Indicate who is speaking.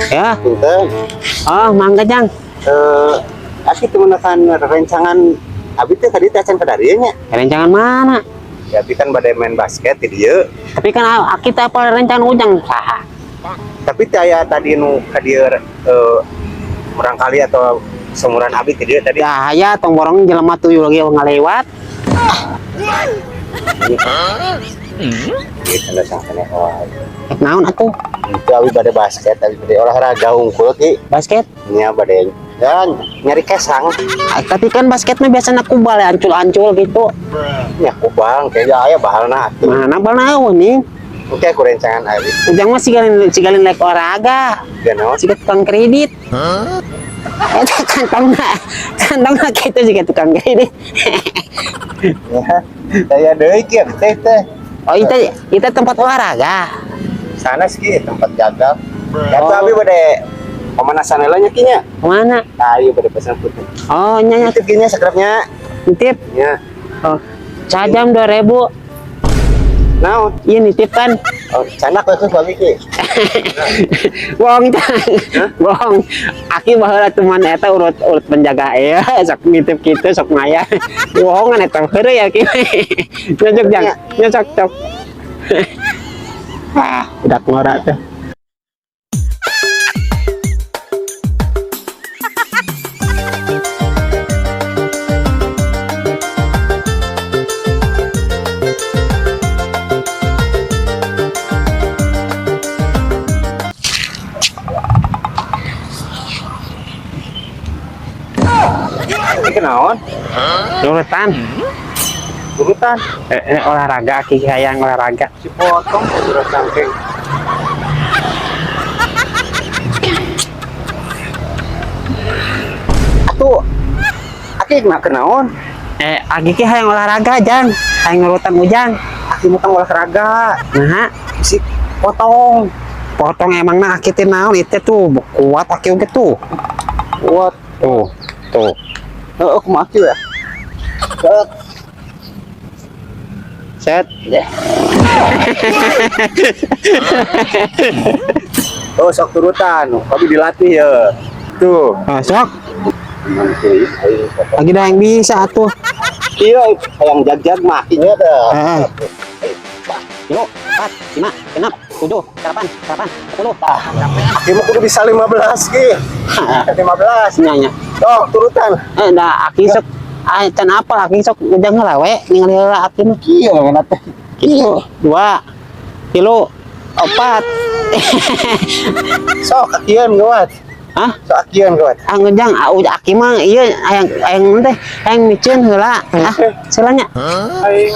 Speaker 1: Ya.
Speaker 2: Punten.
Speaker 1: Oh, mangga Jang.
Speaker 2: Aki teu menekan rencangan abi teh tadi teh acan ka dieu nya.
Speaker 1: Rencangan mana?
Speaker 2: Ya abi kan bade main basket di dieu.
Speaker 1: Tapi kan kita apa rencana ujang saha?
Speaker 2: Tapi teh aya tadi nu ka dieu murangkali atau seumuran abi di dieu tadi.
Speaker 1: Ya, ya tong borong jelema tuyul lagi ngalewat.
Speaker 2: Gitu lah sangkane wae.
Speaker 1: Naon atuh?
Speaker 2: Itu abi bade basket, abi bade olahraga hungkul ki.
Speaker 1: Basket?
Speaker 2: Nya bade dan nyari kesang.
Speaker 1: Tapi kan basket mah biasanya kubal ya, ancul-ancul gitu.
Speaker 2: Nya kubang kayaknya aya bahalna atuh.
Speaker 1: Mana bal naon nih?
Speaker 2: Oke aku rencangan abi.
Speaker 1: Ujang mah sigalin lek olahraga.
Speaker 2: Ganaon?
Speaker 1: Siga tukang kredit. Eta kantongna kitu siga tukang kredit.
Speaker 2: Ya, saya deui kieu teh teh.
Speaker 1: Oh, itu tempat olahraga.
Speaker 2: Sana sih tempat jaga. Ya tuh abi bade pemanasan heula nya kinya.
Speaker 1: Mana?
Speaker 2: Ayo bade pesan putih.
Speaker 1: Oh, nya
Speaker 2: Itu kinya sakrapnya.
Speaker 1: nitip.
Speaker 2: Ya.
Speaker 1: Oh, sajam 2.000.
Speaker 2: Naon?
Speaker 1: Iya nitip kan.
Speaker 2: Oh, canak we bagi ki.
Speaker 1: Bohong bohong. Aki baheula teman eta urut penjaga sok nitip kitu sok ngaya. Bohongan eta heureuy ya ki. Nyocok Jang. Nyocok cok. Udah ngora tuh.
Speaker 2: Iki naon?
Speaker 1: Urutan.
Speaker 2: Urutan
Speaker 1: Olahraga aki hayang olahraga.
Speaker 2: si potong terus samping. Atuh. Aki mah kenaon?
Speaker 1: Aki ki hayang olahraga Jang. Hayang urutan ujang.
Speaker 2: Aki mah olahraga.
Speaker 1: Nah,
Speaker 2: Si potong.
Speaker 1: potong emang nah aki teh naon itu tuh kuat aki oge tuh.
Speaker 2: Kuat.
Speaker 1: Tuh.
Speaker 2: Heeh, kumaha kieu ya?
Speaker 1: Set.
Speaker 2: Oh, sok turutan. Kami dilatih ya. Tuh.
Speaker 1: Sok. Lagi dah yang bisa tuh.
Speaker 2: Iya, yang jag-jag mah kinya dah.
Speaker 1: Yuk, 4, 5, 6, 7, 8, 10.
Speaker 2: Aki mah kudu bisa 15 ki. 15.
Speaker 1: Nanya.
Speaker 2: Sok turutan.
Speaker 1: Dah aki sok can apa aki sok ujang ngelawe ningali heula aki mah.
Speaker 2: Kieu ngana teh.
Speaker 1: Kitu. 2 kilo 4.
Speaker 2: Sok akieun gawat.
Speaker 1: Hah?
Speaker 2: Sok akieun gawat.
Speaker 1: Ngejang aki mah ieu hayang teh hayang miceun heula. Selanya.
Speaker 2: Aing